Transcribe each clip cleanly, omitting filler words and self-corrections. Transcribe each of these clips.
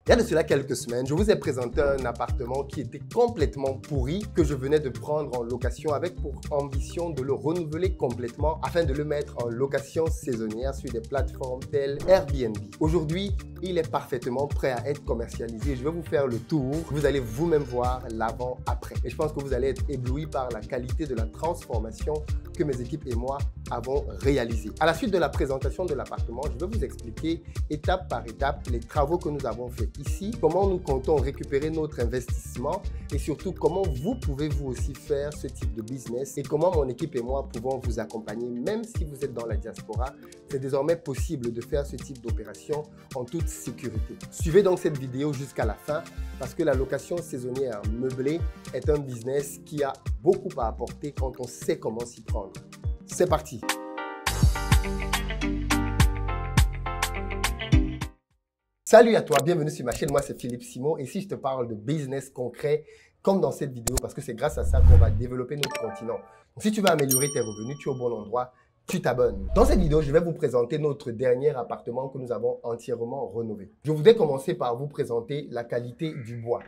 Il y a de cela quelques semaines, je vous ai présenté un appartement qui était complètement pourri, que je venais de prendre en location avec pour ambition de le renouveler complètement afin de le mettre en location saisonnière sur des plateformes telles Airbnb. Aujourd'hui, il est parfaitement prêt à être commercialisé. Je vais vous faire le tour. Vous allez vous-même voir l'avant-après. Et je pense que vous allez être ébloui par la qualité de la transformation que mes équipes et moi avons réalisée. À la suite de la présentation de l'appartement, je vais vous expliquer étape par étape les travaux que nous avons faits ici, comment nous comptons récupérer notre investissement et surtout comment vous pouvez vous aussi faire ce type de business et comment mon équipe et moi pouvons vous accompagner. Même si vous êtes dans la diaspora, c'est désormais possible de faire ce type d'opération en toute sécurité. Suivez donc cette vidéo jusqu'à la fin parce que la location saisonnière meublée est un business qui a beaucoup à apporter quand on sait comment s'y prendre. C'est parti! Salut à toi, bienvenue sur ma chaîne, moi c'est Philippe Simon et ici je te parle de business concret comme dans cette vidéo parce que c'est grâce à ça qu'on va développer notre continent. Donc si tu veux améliorer tes revenus, tu es au bon endroit, tu t'abonnes. Dans cette vidéo, je vais vous présenter notre dernier appartement que nous avons entièrement rénové. Je voudrais commencer par vous présenter la qualité du bois.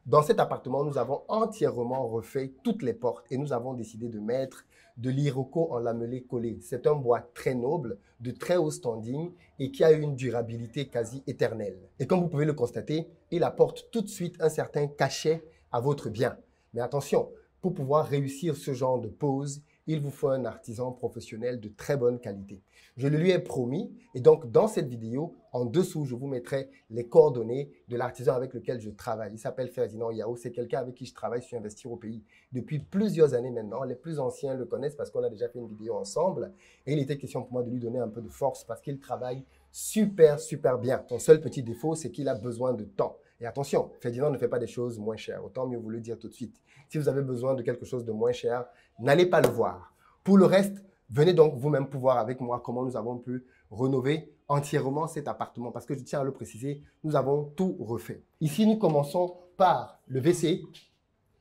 Dans cet appartement, nous avons entièrement refait toutes les portes et nous avons décidé de mettre de l'iroko en lamelé collé. C'est un bois très noble, de très haut standing et qui a une durabilité quasi éternelle. Et comme vous pouvez le constater, il apporte tout de suite un certain cachet à votre bien. Mais attention, pour pouvoir réussir ce genre de pose, il vous faut un artisan professionnel de très bonne qualité. Je le lui ai promis et donc dans cette vidéo, en dessous, je vous mettrai les coordonnées de l'artisan avec lequel je travaille. Il s'appelle Ferdinand Yao, c'est quelqu'un avec qui je travaille sur Investir au pays depuis plusieurs années maintenant. Les plus anciens le connaissent parce qu'on a déjà fait une vidéo ensemble et il était question pour moi de lui donner un peu de force parce qu'il travaille super bien. Son seul petit défaut, c'est qu'il a besoin de temps. Et attention, Ferdinand ne fait pas des choses moins chères. Autant mieux vous le dire tout de suite. Si vous avez besoin de quelque chose de moins cher, n'allez pas le voir. Pour le reste, venez donc vous-même pouvoir avec moi comment nous avons pu rénover entièrement cet appartement. Parce que je tiens à le préciser, nous avons tout refait. Ici, nous commençons par le WC.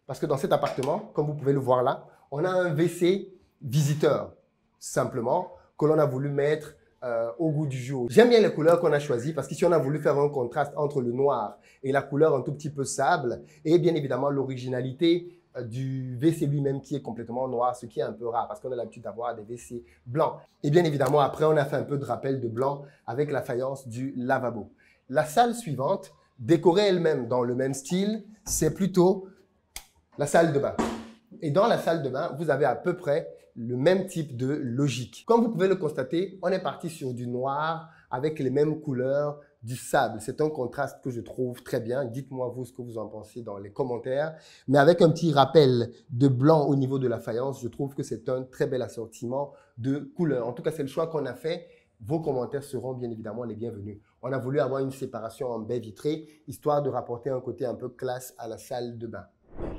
Parce que dans cet appartement, comme vous pouvez le voir là, on a un WC visiteur, simplement, que l'on a voulu mettre au goût du jour. J'aime bien les couleurs qu'on a choisies parce qu'ici on a voulu faire un contraste entre le noir et la couleur un tout petit peu sable et bien évidemment l'originalité du WC lui-même qui est complètement noir, ce qui est un peu rare parce qu'on a l'habitude d'avoir des WC blancs. Et bien évidemment après on a fait un peu de rappel de blanc avec la faïence du lavabo. La salle suivante, décorée elle-même dans le même style, c'est plutôt la salle de bain. Et dans la salle de bain, vous avez à peu près le même type de logique. Comme vous pouvez le constater, on est parti sur du noir avec les mêmes couleurs du sable. C'est un contraste que je trouve très bien. Dites-moi vous ce que vous en pensez dans les commentaires. Mais avec un petit rappel de blanc au niveau de la faïence, je trouve que c'est un très bel assortiment de couleurs. En tout cas, c'est le choix qu'on a fait. Vos commentaires seront bien évidemment les bienvenus. On a voulu avoir une séparation en baie vitrée, histoire de rapporter un côté un peu classe à la salle de bain.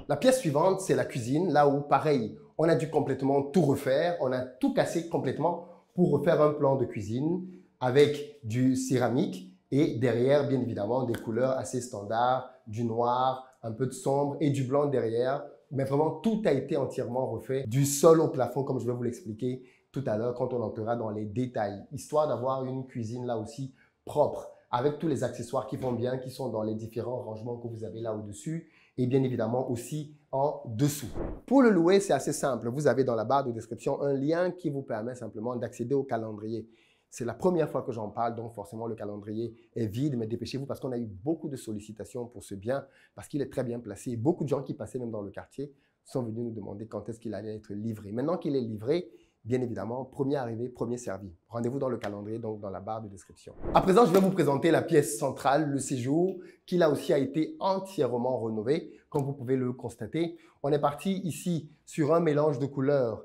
La pièce suivante, c'est la cuisine, là où, pareil, on a dû complètement tout refaire. On a tout cassé complètement pour refaire un plan de cuisine avec du céramique et derrière, bien évidemment, des couleurs assez standards, du noir, un peu de sombre et du blanc derrière. Mais vraiment, tout a été entièrement refait, du sol au plafond, comme je vais vous l'expliquer tout à l'heure quand on entrera dans les détails, histoire d'avoir une cuisine là aussi propre, avec tous les accessoires qui vont bien, qui sont dans les différents rangements que vous avez là au-dessus et bien évidemment aussi en dessous. Pour le louer, c'est assez simple. Vous avez dans la barre de description un lien qui vous permet simplement d'accéder au calendrier. C'est la première fois que j'en parle, donc forcément le calendrier est vide, mais dépêchez-vous parce qu'on a eu beaucoup de sollicitations pour ce bien, parce qu'il est très bien placé. Beaucoup de gens qui passaient même dans le quartier sont venus nous demander quand est-ce qu'il allait être livré. Maintenant qu'il est livré, bien évidemment, premier arrivé, premier servi. Rendez-vous dans le calendrier, donc dans la barre de description. À présent, je vais vous présenter la pièce centrale, le séjour, qui là aussi a été entièrement rénové. Comme vous pouvez le constater, on est parti ici sur un mélange de couleurs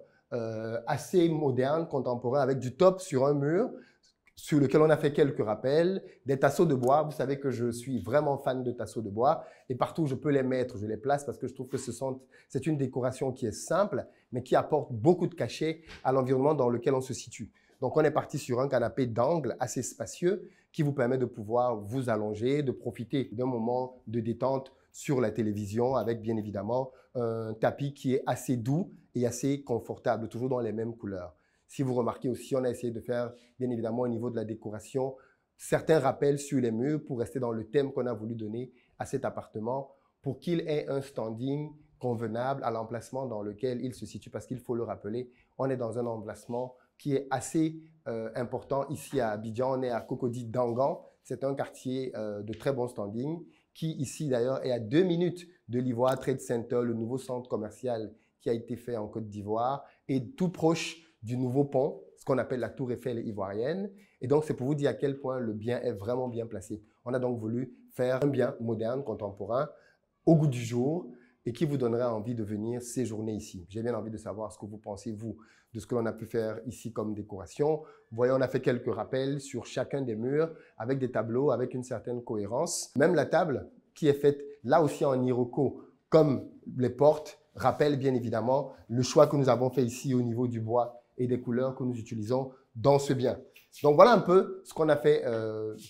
assez moderne, contemporain, avec du top sur un mur, sur lequel on a fait quelques rappels, des tasseaux de bois. Vous savez que je suis vraiment fan de tasseaux de bois et partout où je peux les mettre, je les place parce que je trouve que c'est une décoration qui est simple, mais qui apporte beaucoup de cachet à l'environnement dans lequel on se situe. Donc, on est parti sur un canapé d'angle assez spacieux qui vous permet de pouvoir vous allonger, de profiter d'un moment de détente sur la télévision avec bien évidemment un tapis qui est assez doux et assez confortable, toujours dans les mêmes couleurs. Si vous remarquez aussi, on a essayé de faire bien évidemment au niveau de la décoration certains rappels sur les murs pour rester dans le thème qu'on a voulu donner à cet appartement pour qu'il ait un standing convenable à l'emplacement dans lequel il se situe. Parce qu'il faut le rappeler, on est dans un emplacement qui est assez important ici à Abidjan. On est à Cocody Dangan. C'est un quartier de très bon standing qui ici d'ailleurs est à 2 minutes de l'Ivoire Trade Center, le nouveau centre commercial qui a été fait en Côte d'Ivoire et tout proche du nouveau pont, ce qu'on appelle la Tour Eiffel ivoirienne. Et donc, c'est pour vous dire à quel point le bien est vraiment bien placé. On a donc voulu faire un bien moderne, contemporain, au goût du jour et qui vous donnera envie de venir séjourner ici. J'ai bien envie de savoir ce que vous pensez, vous, de ce que l'on a pu faire ici comme décoration. Vous voyez, on a fait quelques rappels sur chacun des murs avec des tableaux, avec une certaine cohérence. Même la table qui est faite là aussi en iroko, comme les portes, rappelle bien évidemment le choix que nous avons fait ici au niveau du bois et des couleurs que nous utilisons dans ce bien. Donc voilà un peu ce qu'on a fait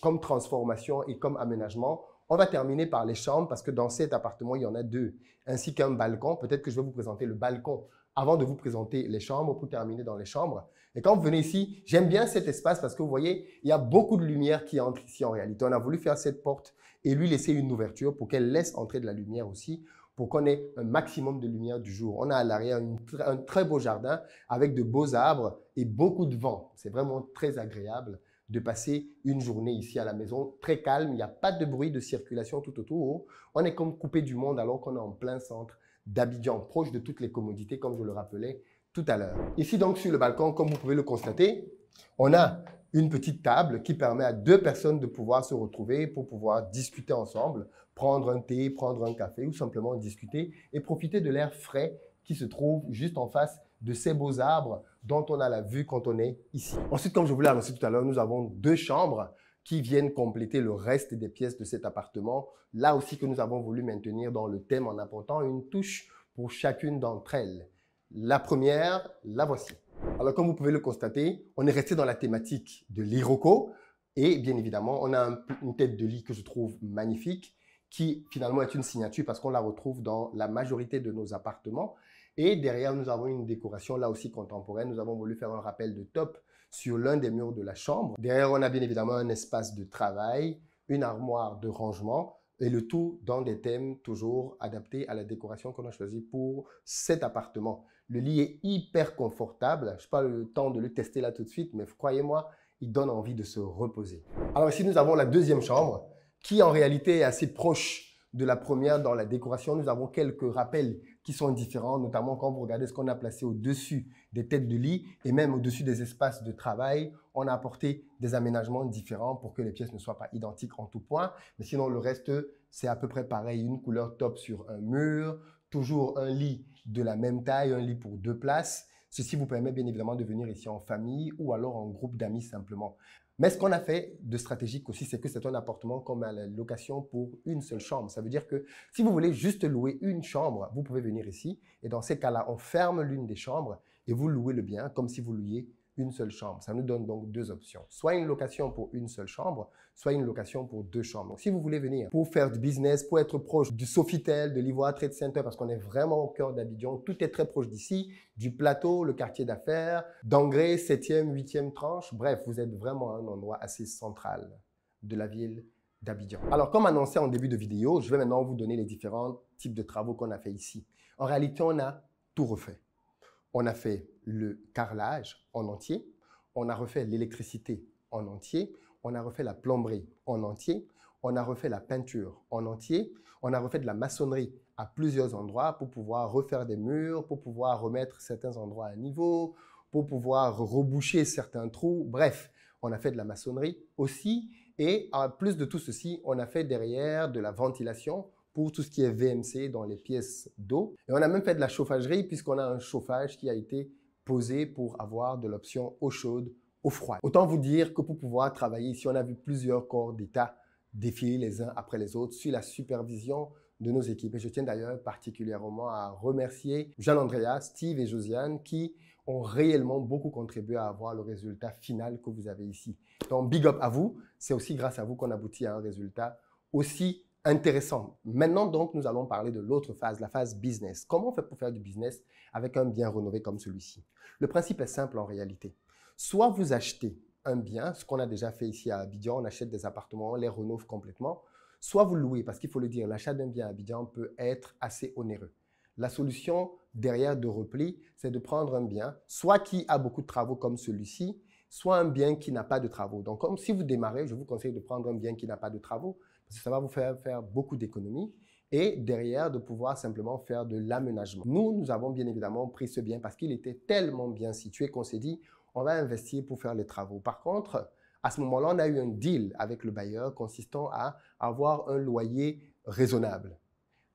comme transformation et comme aménagement. On va terminer par les chambres parce que dans cet appartement, il y en a 2, ainsi qu'un balcon. Peut-être que je vais vous présenter le balcon avant de vous présenter les chambres pour terminer dans les chambres. Et quand vous venez ici, j'aime bien cet espace parce que vous voyez, il y a beaucoup de lumière qui entre ici en réalité. On a voulu faire cette porte et lui laisser une ouverture pour qu'elle laisse entrer de la lumière aussi, pour qu'on ait un maximum de lumière du jour. On a à l'arrière un très beau jardin avec de beaux arbres et beaucoup de vent. C'est vraiment très agréable de passer une journée ici à la maison, très calme. Il n'y a pas de bruit de circulation tout autour. On est comme coupé du monde alors qu'on est en plein centre d'Abidjan, proche de toutes les commodités, comme je le rappelais tout à l'heure. Ici donc sur le balcon, comme vous pouvez le constater, on a une petite table qui permet à 2 personnes de pouvoir se retrouver pour pouvoir discuter ensemble, prendre un thé, prendre un café ou simplement discuter et profiter de l'air frais qui se trouve juste en face de ces beaux arbres dont on a la vue quand on est ici. Ensuite, comme je vous l'ai annoncé tout à l'heure, nous avons 2 chambres qui viennent compléter le reste des pièces de cet appartement. Là aussi que nous avons voulu maintenir dans le thème en apportant une touche pour chacune d'entre elles. La première, la voici. Alors, comme vous pouvez le constater, on est resté dans la thématique de l'iroko et bien évidemment, on a une tête de lit que je trouve magnifique qui finalement est une signature parce qu'on la retrouve dans la majorité de nos appartements. Et derrière, nous avons une décoration là aussi contemporaine. Nous avons voulu faire un rappel de top sur l'un des murs de la chambre. Derrière, on a bien évidemment un espace de travail, une armoire de rangement et le tout dans des thèmes toujours adaptés à la décoration qu'on a choisie pour cet appartement. Le lit est hyper confortable. Je n'ai pas le temps de le tester là tout de suite, mais croyez-moi, il donne envie de se reposer. Alors ici, nous avons la deuxième chambre qui en réalité est assez proche de la première dans la décoration. Nous avons quelques rappels qui sont différents, notamment quand vous regardez ce qu'on a placé au-dessus des têtes de lit et même au-dessus des espaces de travail. On a apporté des aménagements différents pour que les pièces ne soient pas identiques en tout point. Mais sinon, le reste, c'est à peu près pareil. Une couleur top sur un mur, toujours un lit de la même taille, un lit pour 2 places. Ceci vous permet bien évidemment de venir ici en famille ou alors en groupe d'amis simplement. Mais ce qu'on a fait de stratégique aussi, c'est que c'est un appartement comme à la location pour une seule chambre. Ça veut dire que si vous voulez juste louer une chambre, vous pouvez venir ici. Et dans ces cas-là, on ferme l'une des chambres et vous louez le bien comme si vous louiez une seule chambre. Ça nous donne donc 2 options. Soit une location pour une seule chambre, soit une location pour 2 chambres. Donc, si vous voulez venir pour faire du business, pour être proche du Sofitel, de l'Ivoire Trade Center, parce qu'on est vraiment au cœur d'Abidjan, tout est très proche d'ici, du plateau, le quartier d'affaires, d'Angré, 7e, 8e tranche. Bref, vous êtes vraiment à un endroit assez central de la ville d'Abidjan. Alors, comme annoncé en début de vidéo, je vais maintenant vous donner les différents types de travaux qu'on a fait ici. En réalité, on a tout refait. On a fait le carrelage en entier, on a refait l'électricité en entier, on a refait la plomberie en entier, on a refait la peinture en entier, on a refait de la maçonnerie à plusieurs endroits pour pouvoir refaire des murs, pour pouvoir remettre certains endroits à niveau, pour pouvoir reboucher certains trous. Bref, on a fait de la maçonnerie aussi et en plus de tout ceci, on a fait derrière de la ventilation pour tout ce qui est VMC dans les pièces d'eau. Et on a même fait de la chauffagerie puisqu'on a un chauffage qui a été posé pour avoir de l'option eau chaude, eau froide. Autant vous dire que pour pouvoir travailler ici, on a vu plusieurs corps d'État défiler les uns après les autres sur la supervision de nos équipes. Et je tiens d'ailleurs particulièrement à remercier Jean-Andrea, Steve et Josiane qui ont réellement beaucoup contribué à avoir le résultat final que vous avez ici. Donc, big up à vous. C'est aussi grâce à vous qu'on aboutit à un résultat aussi intéressant. Maintenant, donc, nous allons parler de l'autre phase, la phase business. Comment on fait pour faire du business avec un bien rénové comme celui-ci? Le principe est simple en réalité. Soit vous achetez un bien, ce qu'on a déjà fait ici à Abidjan, on achète des appartements, on les rénove complètement, soit vous louez, parce qu'il faut le dire, l'achat d'un bien à Abidjan peut être assez onéreux. La solution derrière de repli, c'est de prendre un bien, soit qui a beaucoup de travaux comme celui-ci, soit un bien qui n'a pas de travaux. Donc, comme si vous démarrez, je vous conseille de prendre un bien qui n'a pas de travaux, parce que ça va vous faire beaucoup d'économies, et derrière de pouvoir simplement faire de l'aménagement. Nous avons bien évidemment pris ce bien parce qu'il était tellement bien situé qu'on s'est dit, on va investir pour faire les travaux. Par contre, à ce moment-là, on a eu un deal avec le bailleur consistant à avoir un loyer raisonnable.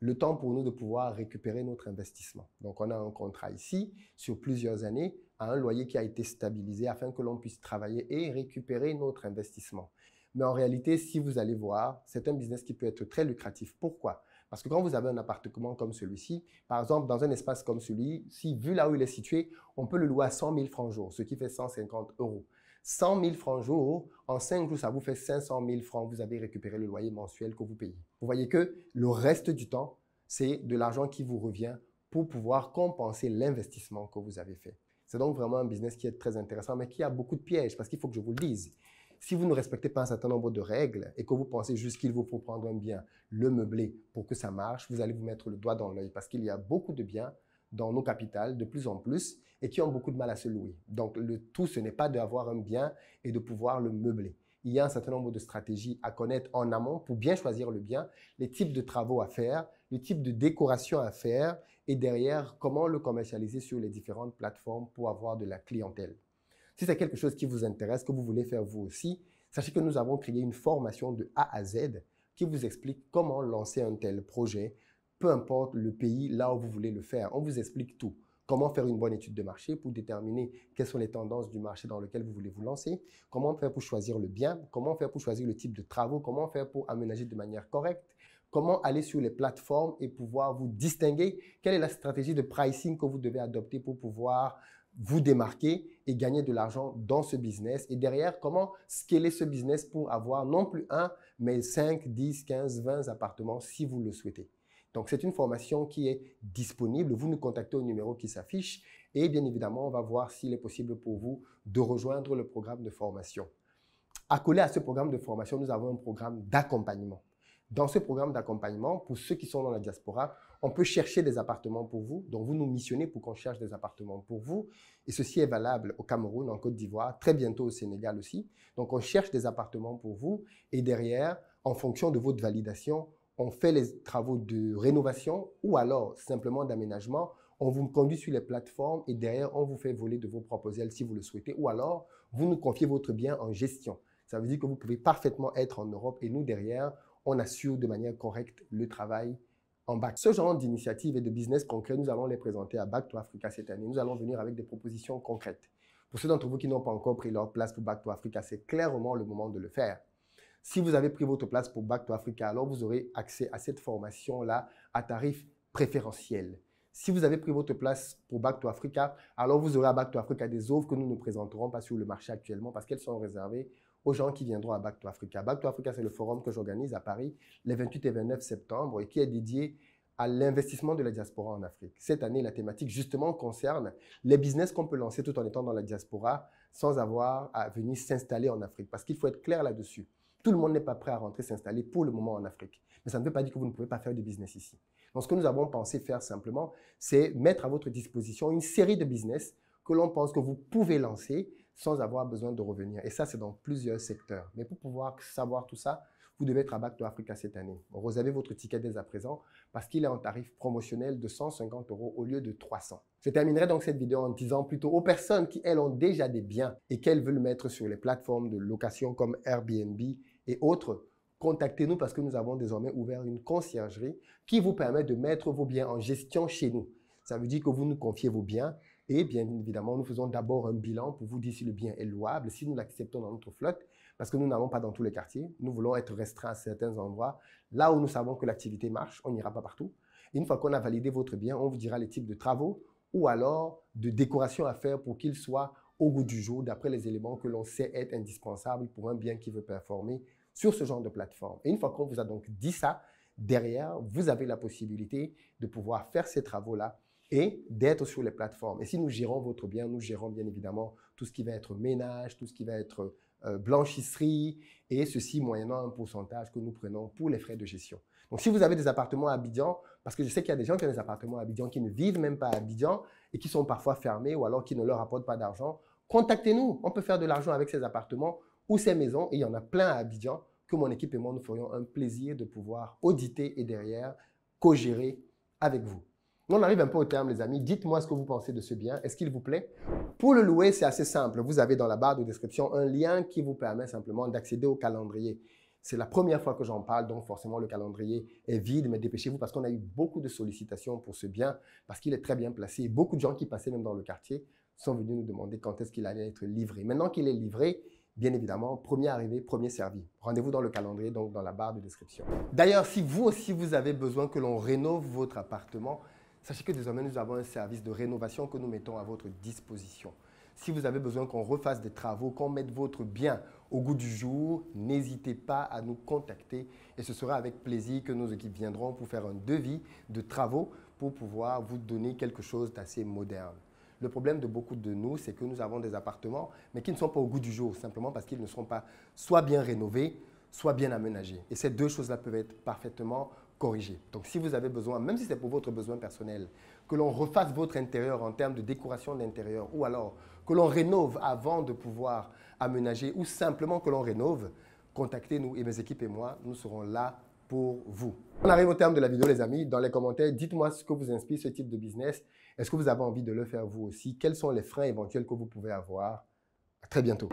Le temps pour nous de pouvoir récupérer notre investissement. Donc, on a un contrat ici sur plusieurs années à un loyer qui a été stabilisé afin que l'on puisse travailler et récupérer notre investissement. Mais en réalité, si vous allez voir, c'est un business qui peut être très lucratif. Pourquoi? Parce que quand vous avez un appartement comme celui-ci, par exemple, dans un espace comme celui-ci, vu là où il est situé, on peut le louer à 100 000 francs jour, ce qui fait 150 euros. 100 000 francs jour, en 5 jours, ça vous fait 500 000 francs. Vous avez récupéré le loyer mensuel que vous payez. Vous voyez que le reste du temps, c'est de l'argent qui vous revient pour pouvoir compenser l'investissement que vous avez fait. C'est donc vraiment un business qui est très intéressant, mais qui a beaucoup de pièges, parce qu'il faut que je vous le dise. Si vous ne respectez pas un certain nombre de règles et que vous pensez juste qu'il vous faut prendre un bien, le meubler pour que ça marche, vous allez vous mettre le doigt dans l'œil, parce qu'il y a beaucoup de biens dans nos capitales, de plus en plus, et qui ont beaucoup de mal à se louer. Donc, le tout, ce n'est pas d'avoir un bien et de pouvoir le meubler. Il y a un certain nombre de stratégies à connaître en amont pour bien choisir le bien, les types de travaux à faire, le type de décoration à faire et derrière, comment le commercialiser sur les différentes plateformes pour avoir de la clientèle. Si c'est quelque chose qui vous intéresse, que vous voulez faire vous aussi, sachez que nous avons créé une formation de A à Z qui vous explique comment lancer un tel projet, peu importe le pays là où vous voulez le faire. On vous explique tout. Comment faire une bonne étude de marché pour déterminer quelles sont les tendances du marché dans lequel vous voulez vous lancer, comment faire pour choisir le bien, comment faire pour choisir le type de travaux, comment faire pour aménager de manière correcte, comment aller sur les plateformes et pouvoir vous distinguer, quelle est la stratégie de pricing que vous devez adopter pour pouvoir vous démarquer et gagner de l'argent dans ce business. Et derrière, comment scaler ce business pour avoir non plus un, mais 5, 10, 15, 20 appartements si vous le souhaitez. Donc, c'est une formation qui est disponible. Vous nous contactez au numéro qui s'affiche et bien évidemment, on va voir s'il est possible pour vous de rejoindre le programme de formation. Accolé à ce programme de formation, nous avons un programme d'accompagnement. Dans ce programme d'accompagnement, pour ceux qui sont dans la diaspora, on peut chercher des appartements pour vous. Donc, vous nous missionnez pour qu'on cherche des appartements pour vous. Et ceci est valable au Cameroun, en Côte d'Ivoire, très bientôt au Sénégal aussi. Donc, on cherche des appartements pour vous. Et derrière, en fonction de votre validation, on fait les travaux de rénovation ou alors simplement d'aménagement. On vous conduit sur les plateformes et derrière, on vous fait voler de vos propres ailes si vous le souhaitez. Ou alors, vous nous confiez votre bien en gestion. Ça veut dire que vous pouvez parfaitement être en Europe et nous, derrière, on assure de manière correcte le travail en bac. Ce genre d'initiative et de business concret, nous allons les présenter à Back to Africa cette année. Nous allons venir avec des propositions concrètes. Pour ceux d'entre vous qui n'ont pas encore pris leur place pour Back to Africa, c'est clairement le moment de le faire. Si vous avez pris votre place pour Back to Africa, alors vous aurez accès à cette formation-là à tarif préférentiel. Si vous avez pris votre place pour Back to Africa, alors vous aurez à Back to Africa des offres que nous ne présenterons pas sur le marché actuellement parce qu'elles sont réservées aux gens qui viendront à Back to Africa. Back to Africa, c'est le forum que j'organise à Paris les 28 et 29 septembre et qui est dédié à l'investissement de la diaspora en Afrique. Cette année, la thématique justement concerne les business qu'on peut lancer tout en étant dans la diaspora sans avoir à venir s'installer en Afrique. Parce qu'il faut être clair là-dessus. Tout le monde n'est pas prêt à rentrer s'installer pour le moment en Afrique. Mais ça ne veut pas dire que vous ne pouvez pas faire de business ici. Donc, ce que nous avons pensé faire simplement, c'est mettre à votre disposition une série de business que l'on pense que vous pouvez lancer sans avoir besoin de revenir. Et ça, c'est dans plusieurs secteurs. Mais pour pouvoir savoir tout ça, vous devez être à Back to Africa cette année. Réservez votre ticket dès à présent parce qu'il est en tarif promotionnel de 150 € au lieu de 300. Je terminerai donc cette vidéo en disant plutôt aux personnes qui, elles, ont déjà des biens et qu'elles veulent mettre sur les plateformes de location comme Airbnb et autres, contactez-nous parce que nous avons désormais ouvert une conciergerie qui vous permet de mettre vos biens en gestion chez nous. Ça veut dire que vous nous confiez vos biens et bien évidemment, nous faisons d'abord un bilan pour vous dire si le bien est louable, si nous l'acceptons dans notre flotte, parce que nous n'allons pas dans tous les quartiers. Nous voulons être restreints à certains endroits. Là où nous savons que l'activité marche, on n'ira pas partout. Et une fois qu'on a validé votre bien, on vous dira les types de travaux ou alors de décoration à faire pour qu'il soit au goût du jour, d'après les éléments que l'on sait être indispensables pour un bien qui veut performer sur ce genre de plateforme. Et une fois qu'on vous a donc dit ça, derrière, vous avez la possibilité de pouvoir faire ces travaux-là et d'être sur les plateformes. Et si nous gérons votre bien, nous gérons bien évidemment tout ce qui va être ménage, tout ce qui va être blanchisserie, et ceci moyennant un pourcentage que nous prenons pour les frais de gestion. Donc, si vous avez des appartements à Abidjan, parce que je sais qu'il y a des gens qui ont des appartements à Abidjan qui ne vivent même pas à Abidjan et qui sont parfois fermés ou alors qui ne leur apportent pas d'argent, contactez-nous. On peut faire de l'argent avec ces appartements ou ces maisons, et il y en a plein à Abidjan que mon équipe et moi, nous ferions un plaisir de pouvoir auditer et derrière co-gérer avec vous. On arrive un peu au terme, les amis. Dites-moi ce que vous pensez de ce bien. Est-ce qu'il vous plaît? Pour le louer, c'est assez simple. Vous avez dans la barre de description un lien qui vous permet simplement d'accéder au calendrier. C'est la première fois que j'en parle, donc forcément le calendrier est vide, mais dépêchez-vous parce qu'on a eu beaucoup de sollicitations pour ce bien, parce qu'il est très bien placé. Beaucoup de gens qui passaient même dans le quartier sont venus nous demander quand est-ce qu'il allait être livré. Maintenant qu'il est livré, bien évidemment, premier arrivé, premier servi. Rendez-vous dans le calendrier, donc dans la barre de description. D'ailleurs, si vous aussi vous avez besoin que l'on rénove votre appartement, sachez que désormais nous avons un service de rénovation que nous mettons à votre disposition. Si vous avez besoin qu'on refasse des travaux, qu'on mette votre bien au goût du jour, n'hésitez pas à nous contacter et ce sera avec plaisir que nos équipes viendront pour faire un devis de travaux pour pouvoir vous donner quelque chose d'assez moderne. Le problème de beaucoup de nous, c'est que nous avons des appartements, mais qui ne sont pas au goût du jour, simplement parce qu'ils ne seront pas soit bien rénovés, soit bien aménagés. Et ces deux choses-là peuvent être parfaitement corrigées. Donc, si vous avez besoin, même si c'est pour votre besoin personnel, que l'on refasse votre intérieur en termes de décoration d'intérieur, ou alors que l'on rénove avant de pouvoir aménager, ou simplement que l'on rénove, contactez-nous et mes équipes et moi, nous serons là pour vous. On arrive au terme de la vidéo, les amis. Dans les commentaires, dites-moi ce que vous inspire ce type de business. Est-ce que vous avez envie de le faire vous aussi? Quels sont les freins éventuels que vous pouvez avoir? À très bientôt.